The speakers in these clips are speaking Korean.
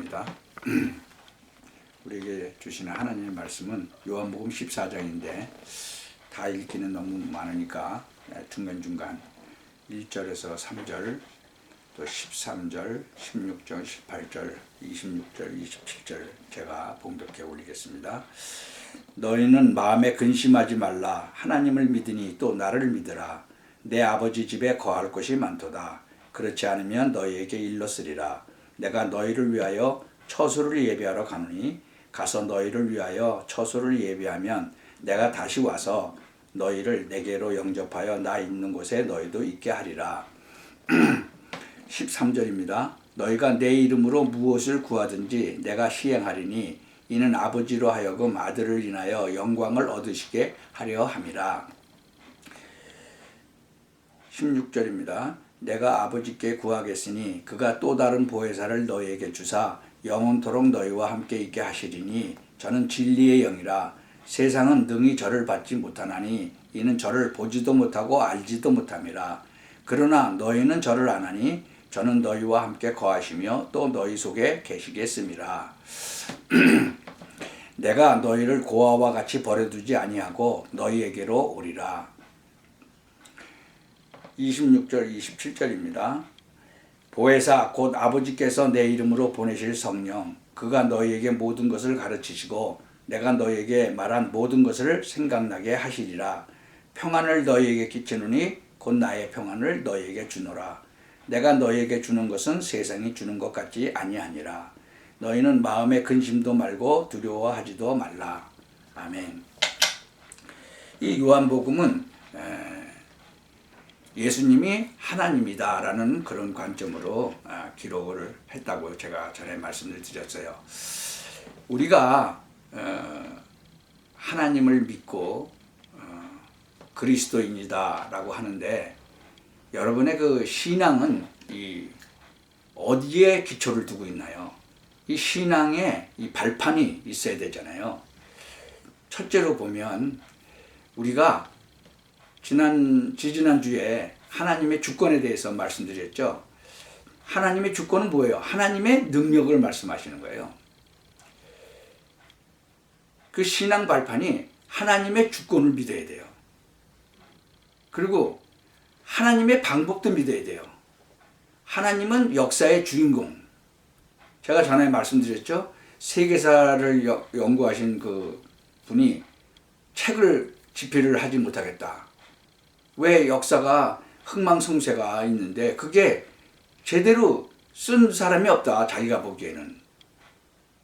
기도하겠습니다. 우리에게 주시는 하나님의 말씀은 요한복음 14장인데 다 읽기는 너무 많으니까 중간중간 1절에서 3절, 또 13절, 16절, 18절, 26절, 27절 제가 봉독해 올리겠습니다. 너희는 마음에 근심하지 말라. 하나님을 믿으니 또 나를 믿으라. 내 아버지 집에 거할 곳이 많도다. 그렇지 않으면 너희에게 일렀으리라. 내가 너희를 위하여 처소를 예비하러 가노니 가서 너희를 위하여 처소를 예비하면 내가 다시 와서 너희를 내게로 영접하여 나 있는 곳에 너희도 있게 하리라. 13절입니다. 너희가 내 이름으로 무엇을 구하든지 내가 시행하리니 이는 아버지로 하여금 아들을 인하여 영광을 얻으시게 하려 함이라. 16절입니다. 내가 아버지께 구하겠으니 그가 또 다른 보혜사를 너희에게 주사 영원토록 너희와 함께 있게 하시리니 저는 진리의 영이라. 세상은 능히 저를 받지 못하나니 이는 저를 보지도 못하고 알지도 못함이라. 그러나 너희는 저를 아나니 저는 너희와 함께 거하시며 또 너희 속에 계시겠음이라. 내가 너희를 고아와 같이 버려두지 아니하고 너희에게로 오리라. 26절 27절입니다. 보혜사 곧 아버지께서 내 이름으로 보내실 성령 그가 너희에게 모든 것을 가르치시고 내가 너희에게 말한 모든 것을 생각나게 하시리라. 평안을 너희에게 끼치노니 곧 나의 평안을 너희에게 주노라. 내가 너희에게 주는 것은 세상이 주는 것 같지 아니하니라. 너희는 마음에 근심도 말고 두려워하지도 말라. 아멘. 이 요한복음은 예수님이 하나님이다 라는 그런 관점으로 기록을 했다고 제가 전에 말씀을 드렸어요. 우리가 하나님을 믿고 그리스도인이다 라고 하는데 여러분의 그 신앙은 어디에 기초를 두고 있나요? 이 신앙에 이 발판이 있어야 되잖아요. 첫째로 보면 우리가 지지난주에 하나님의 주권에 대해서 말씀드렸죠. 하나님의 주권은 뭐예요? 하나님의 능력을 말씀하시는 거예요. 그 신앙 발판이 하나님의 주권을 믿어야 돼요. 그리고 하나님의 방법도 믿어야 돼요. 하나님은 역사의 주인공. 제가 전에 말씀드렸죠. 세계사를 연구하신 그 분이 책을 집필을 하지 못하겠다. 왜 역사가 흥망성쇠가 있는데 그게 제대로 쓴 사람이 없다. 자기가 보기에는.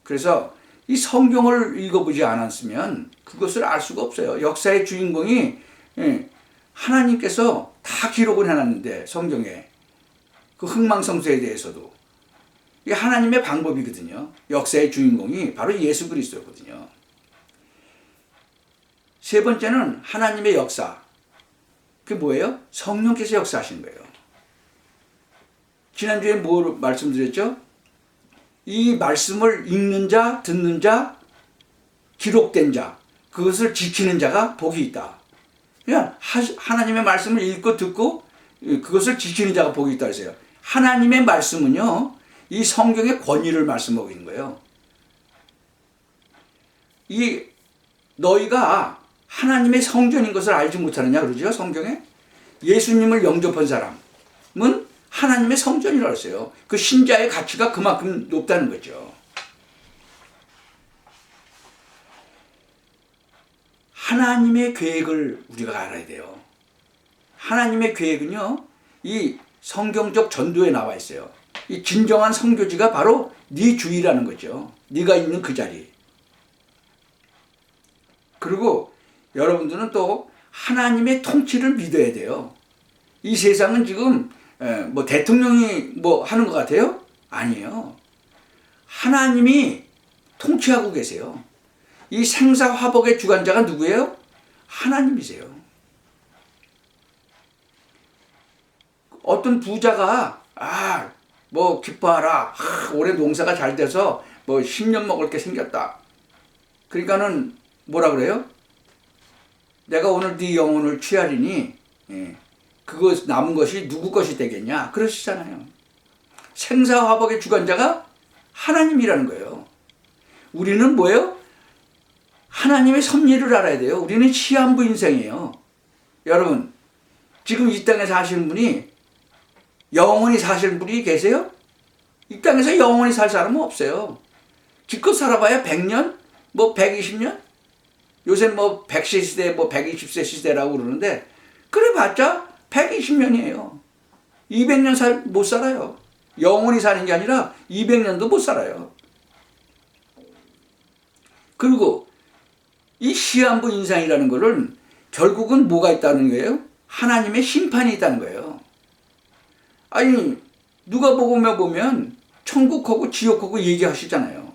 그래서 이 성경을 읽어보지 않았으면 그것을 알 수가 없어요. 역사의 주인공이 하나님께서 다 기록을 해놨는데 성경에 그 흥망성쇠에 대해서도 이게 하나님의 방법이거든요. 역사의 주인공이 바로 예수 그리스도거든요. 세 번째는 하나님의 역사. 그게 뭐예요? 성령께서 역사하시는 거예요. 지난주에 뭐 말씀드렸죠? 이 말씀을 읽는 자, 듣는 자, 기록된 자, 그것을 지키는 자가 복이 있다. 그냥 하나님의 말씀을 읽고 듣고 그것을 지키는 자가 복이 있다 그랬어요. 하나님의 말씀은요, 이 성경의 권위를 말씀하고 있는 거예요. 너희가 하나님의 성전인 것을 알지 못하느냐 그러죠, 성경에? 예수님을 영접한 사람은 하나님의 성전이라고 했어요. 그 신자의 가치가 그만큼 높다는 거죠. 하나님의 계획을 우리가 알아야 돼요. 하나님의 계획은요, 이 성경적 전도에 나와 있어요. 이 진정한 선교지가 바로 네 주위라는 거죠. 네가 있는 그 자리. 그리고 여러분들은 또 하나님의 통치를 믿어야 돼요. 이 세상은 지금 뭐 대통령이 뭐 하는 것 같아요? 아니에요. 하나님이 통치하고 계세요. 이 생사화복의 주관자가 누구예요? 하나님이세요. 어떤 부자가 뭐 기뻐하라. 올해 농사가 잘 돼서 뭐 10년 먹을 게 생겼다. 그러니까는 뭐라 그래요? 내가 오늘 네 영혼을 취하리니 그거 남은 것이 누구 것이 되겠냐? 그러시잖아요. 생사화복의 주관자가 하나님이라는 거예요. 우리는 뭐예요? 하나님의 섭리를 알아야 돼요. 우리는 시한부 인생이에요. 여러분, 지금 이 땅에 사시는 분이 영원히 사실 분이 계세요? 이 땅에서 영원히 살 사람은 없어요. 기껏 살아봐야 100년? 뭐 120년? 요새 뭐 100세 시대, 뭐 120세 시대라고 그러는데, 그래봤자 120년이에요. 200년 못 살아요. 영원히 사는 게 아니라 200년도 못 살아요. 그리고 이 시한부 인상이라는 거는 결국은 뭐가 있다는 거예요? 하나님의 심판이 있다는 거예요. 아니, 누가복음에 보면 천국하고 지옥하고 얘기하시잖아요.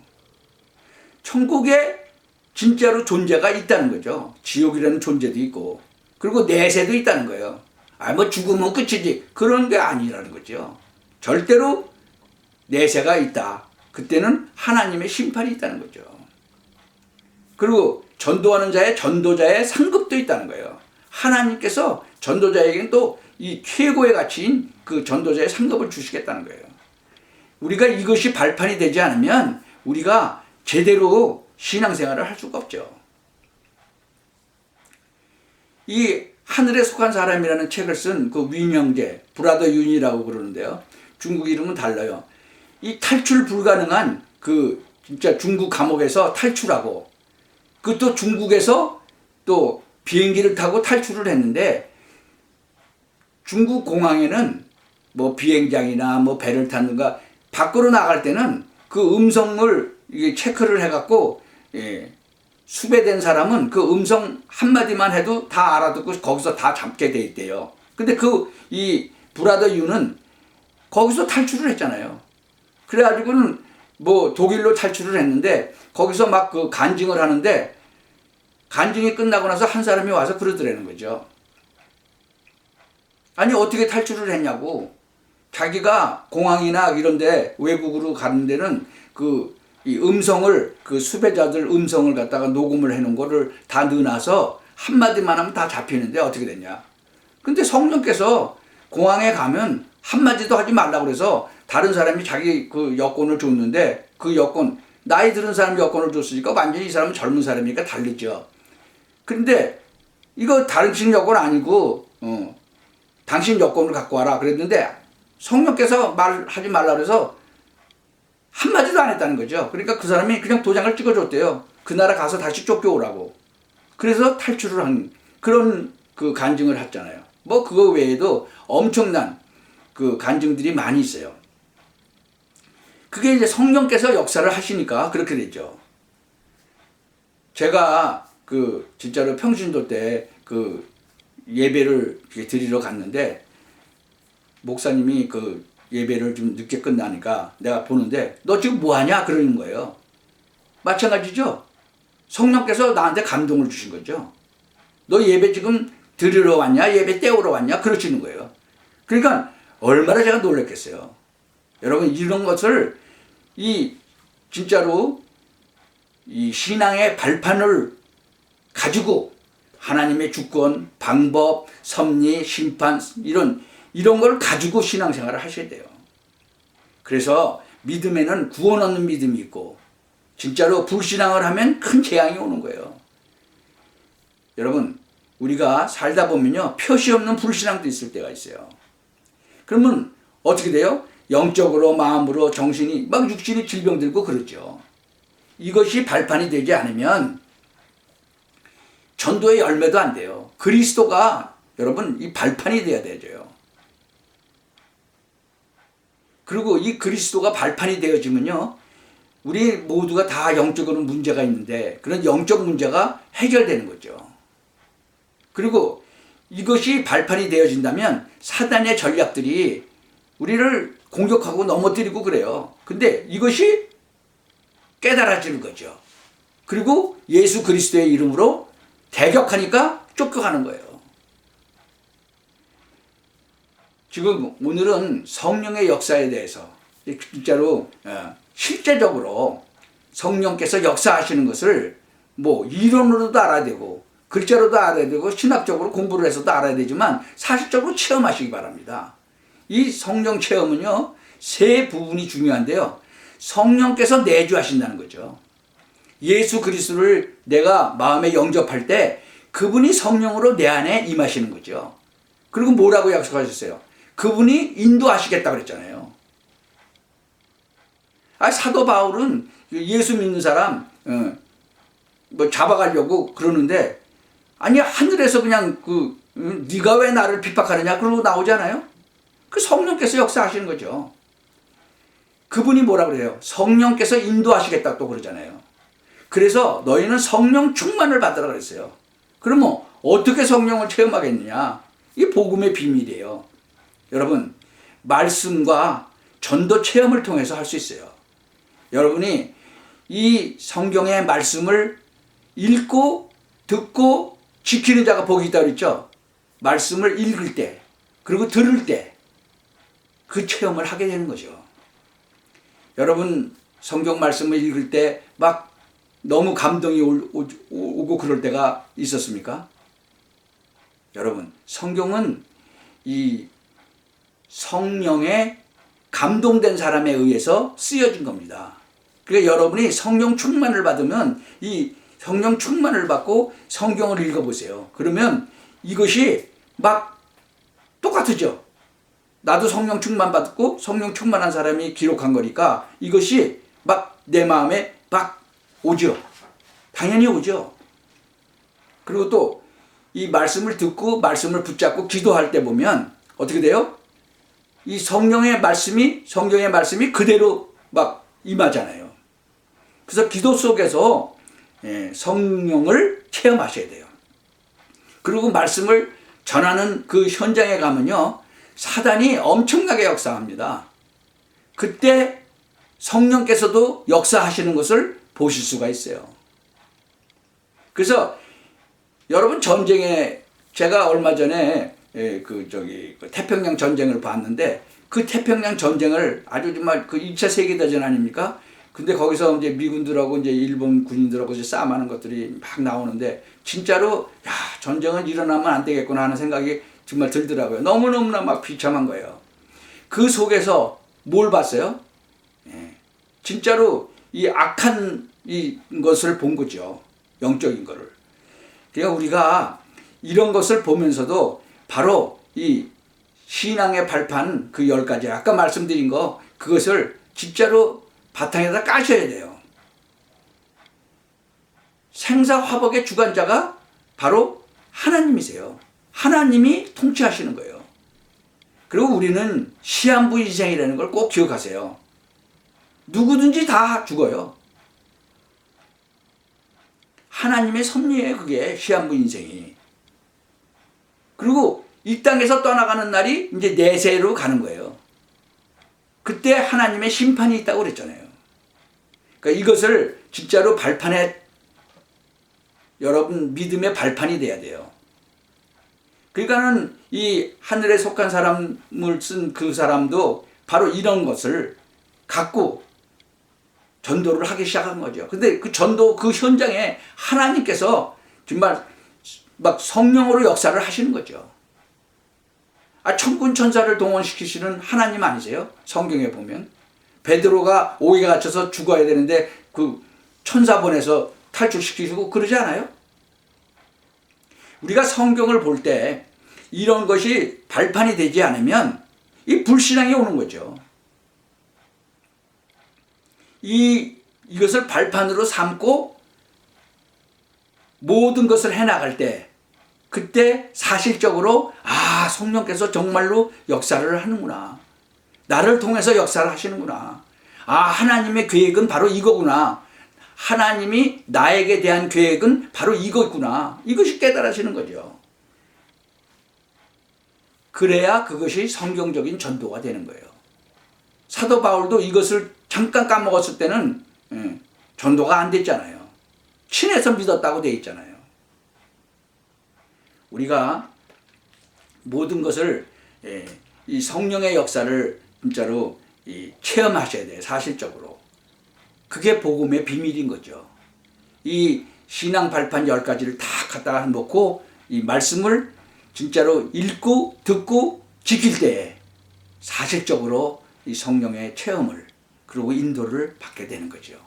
천국에 진짜로 존재가 있다는 거죠. 지옥이라는 존재도 있고, 그리고 내세도 있다는 거예요. 뭐 죽으면 끝이지, 그런 게 아니라는 거죠. 절대로 내세가 있다. 그때는 하나님의 심판이 있다는 거죠. 그리고 전도하는 자의 전도자의 상급도 있다는 거예요. 하나님께서 전도자에게는 또 이 최고의 가치인 그 전도자의 상급을 주시겠다는 거예요. 우리가 이것이 발판이 되지 않으면 우리가 제대로 신앙생활을 할 수가 없죠. 이 하늘에 속한 사람이라는 책을 쓴 그 윈영제, 브라더 윤이라고 그러는데요. 중국 이름은 달라요. 이 탈출 불가능한 그 진짜 중국 감옥에서 탈출하고, 그것도 중국에서 또 비행기를 타고 탈출을 했는데, 중국 공항에는 뭐 비행장이나 뭐 배를 탔는가 밖으로 나갈 때는 그 음성을 이게 체크를 해갖고, 수배된 사람은 그 음성 한마디만 해도 다 알아듣고 거기서 다 잡게 돼 있대요. 근데 이 브라더 유는 거기서 탈출을 했잖아요. 그래가지고는 뭐 독일로 탈출을 했는데, 거기서 막 그 간증을 하는데, 간증이 끝나고 나서 한 사람이 와서 그러더라는 거죠. 아니, 어떻게 탈출을 했냐고. 자기가 공항이나 이런데 외국으로 가는 데는 이 음성을, 그 수배자들 음성을 갖다가 녹음을 해놓은 거를 다 넣어놔서 한마디만 하면 다 잡히는데 어떻게 됐냐. 근데 성령께서 공항에 가면 한마디도 하지 말라고 그래서 다른 사람이 자기 그 여권을 줬는데, 그 여권, 나이 들은 사람 여권을 줬으니까 완전히 이 사람은 젊은 사람이니까 다르죠. 그런데 이거 당신 여권 아니고, 당신 여권을 갖고 와라 그랬는데, 성령께서 말하지 말라 그래서 한마디도 안 했다는 거죠. 그러니까 그 사람이 그냥 도장을 찍어줬대요. 그 나라 가서 다시 쫓겨오라고. 그래서 탈출을 한 그런 그 간증을 했잖아요. 뭐 그거 외에도 엄청난 그 간증들이 많이 있어요. 그게 이제 성령께서 역사를 하시니까 그렇게 되죠. 제가 그 진짜로 평신도 때 그 예배를 드리러 갔는데, 목사님이 그 예배를 좀 늦게 끝나니까 내가 보는데, 너 지금 뭐 하냐? 그러는 거예요. 마찬가지죠. 성령께서 나한테 감동을 주신 거죠. 너 예배 지금 드리러 왔냐? 예배 때우러 왔냐? 그러시는 거예요. 그러니까 얼마나 제가 놀랐겠어요. 여러분, 이런 것을 진짜로 이 신앙의 발판을 가지고 하나님의 주권, 방법, 섭리, 심판, 이런 걸 가지고 신앙생활을 하셔야 돼요. 그래서 믿음에는 구원 얻는 믿음이 있고, 진짜로 불신앙을 하면 큰 재앙이 오는 거예요. 여러분, 우리가 살다 보면요, 표시 없는 불신앙도 있을 때가 있어요. 그러면 어떻게 돼요? 영적으로, 마음으로, 정신이, 막 육신이 질병 들고 그러죠. 이것이 발판이 되지 않으면 전도의 열매도 안 돼요. 그리스도가 여러분 이 발판이 돼야 되죠. 그리고 이 그리스도가 발판이 되어지면요, 우리 모두가 다 영적으로 문제가 있는데 그런 영적 문제가 해결되는 거죠. 그리고 이것이 발판이 되어진다면 사단의 전략들이 우리를 공격하고 넘어뜨리고 그래요. 근데 이것이 깨달아지는 거죠. 그리고 예수 그리스도의 이름으로 대격하니까 쫓겨가는 거예요. 지금 오늘은 성령의 역사에 대해서 진짜로 실제적으로 성령께서 역사하시는 것을 뭐 이론으로도 알아야 되고 글자로도 알아야 되고 신학적으로 공부를 해서도 알아야 되지만 사실적으로 체험하시기 바랍니다. 이 성령 체험은요, 세 부분이 중요한데요. 성령께서 내주하신다는 거죠. 예수 그리스도를 내가 마음에 영접할 때 그분이 성령으로 내 안에 임하시는 거죠. 그리고 뭐라고 약속하셨어요? 그분이 인도하시겠다 그랬잖아요. 사도 바울은 예수 믿는 사람 뭐 잡아가려고 그러는데, 아니 하늘에서 그냥 네가 왜 나를 핍박하느냐 그러고 나오잖아요. 그 성령께서 역사하시는 거죠. 그분이 뭐라 그래요? 성령께서 인도하시겠다 또 그러잖아요. 그래서 너희는 성령 충만을 받으라 그랬어요. 그러면 어떻게 성령을 체험하겠느냐? 이게 복음의 비밀이에요. 여러분, 말씀과 전도 체험을 통해서 할 수 있어요. 여러분이 이 성경의 말씀을 읽고 듣고 지키는 자가 복이 있다고 그랬죠? 말씀을 읽을 때 그리고 들을 때 그 체험을 하게 되는 거죠. 여러분, 성경 말씀을 읽을 때 막 너무 감동이 오고 그럴 때가 있었습니까? 여러분, 성경은 이 성령에 감동된 사람에 의해서 쓰여진 겁니다. 그러니까 여러분이 성령 충만을 받으면 이 성령 충만을 받고 성경을 읽어보세요. 그러면 이것이 막 똑같으죠. 나도 성령 충만 받고 성령 충만한 사람이 기록한 거니까 이것이 막 내 마음에 막 오죠. 당연히 오죠. 그리고 또 이 말씀을 듣고 말씀을 붙잡고 기도할 때 보면 어떻게 돼요? 이 성경의 말씀이 그대로 막 임하잖아요. 그래서 기도 속에서 성령을 체험하셔야 돼요. 그리고 말씀을 전하는 그 현장에 가면요, 사단이 엄청나게 역사합니다. 그때 성령께서도 역사하시는 것을 보실 수가 있어요. 그래서 여러분, 전쟁에 제가 얼마 전에 태평양 전쟁을 봤는데, 그 태평양 전쟁을 아주 정말 그 2차 세계대전 아닙니까? 근데 거기서 이제 미군들하고 이제 일본 군인들하고 이제 싸움하는 것들이 막 나오는데, 진짜로 전쟁은 일어나면 안 되겠구나 하는 생각이 정말 들더라고요. 너무너무나 막 비참한 거예요. 그 속에서 뭘 봤어요? 진짜로 이 악한 것을 본 거죠. 영적인 거를. 그러니까 우리가 이런 것을 보면서도 바로 이 신앙의 발판 그 10가지 아까 말씀드린 거, 그것을 진짜로 바탕에다 까셔야 돼요. 생사화복의 주관자가 바로 하나님이세요. 하나님이 통치하시는 거예요. 그리고 우리는 시한부 인생이라는 걸 꼭 기억하세요. 누구든지 다 죽어요. 하나님의 섭리예요, 그게 시한부 인생이. 그리고 이 땅에서 떠나가는 날이 이제 내세로 가는 거예요. 그때 하나님의 심판이 있다고 그랬잖아요. 그러니까 이것을 진짜로 발판에, 여러분 믿음의 발판이 돼야 돼요. 그러니까는 이 하늘에 속한 사람을 쓴 그 사람도 바로 이런 것을 갖고 전도를 하기 시작한 거죠. 근데 그 전도 그 현장에 하나님께서 정말 막 성령으로 역사를 하시는 거죠. 천군 천사를 동원시키시는 하나님 아니세요? 성경에 보면 베드로가 옥에 갇혀서 죽어야 되는데 그 천사 보내서 탈출시키고 그러지 않아요? 우리가 성경을 볼 때 이런 것이 발판이 되지 않으면 이 불신앙이 오는 거죠. 이것을 발판으로 삼고 모든 것을 해나갈 때, 그때 사실적으로 성령께서 정말로 역사를 하는구나. 나를 통해서 역사를 하시는구나. 하나님의 계획은 바로 이거구나. 하나님이 나에게 대한 계획은 바로 이거구나. 이것이 깨달아지는 거죠. 그래야 그것이 성경적인 전도가 되는 거예요. 사도 바울도 이것을 잠깐 까먹었을 때는 전도가 안 됐잖아요. 친해서 믿었다고 돼 있잖아요. 우리가 모든 것을 이 성령의 역사를 진짜로 체험하셔야 돼요. 사실적으로. 그게 복음의 비밀인 거죠. 이 신앙 발판 10가지를 다 갖다가 놓고 이 말씀을 진짜로 읽고 듣고 지킬 때에 사실적으로 이 성령의 체험을 그리고 인도를 받게 되는 거죠.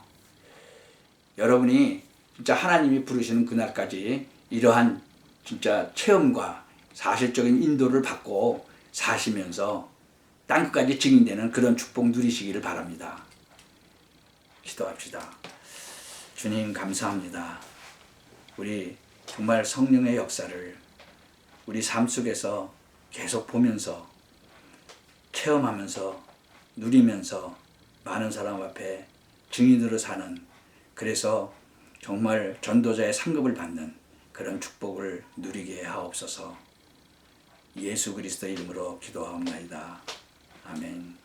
여러분이 진짜 하나님이 부르시는 그날까지 이러한 진짜 체험과 사실적인 인도를 받고 사시면서 땅끝까지 증인되는 그런 축복 누리시기를 바랍니다. 기도합시다. 주님 감사합니다. 우리 정말 성령의 역사를 우리 삶 속에서 계속 보면서 체험하면서 누리면서 많은 사람 앞에 증인으로 사는, 그래서 정말 전도자의 상급을 받는 그런 축복을 누리게 하옵소서. 예수 그리스도 이름으로 기도하옵나이다. 아멘.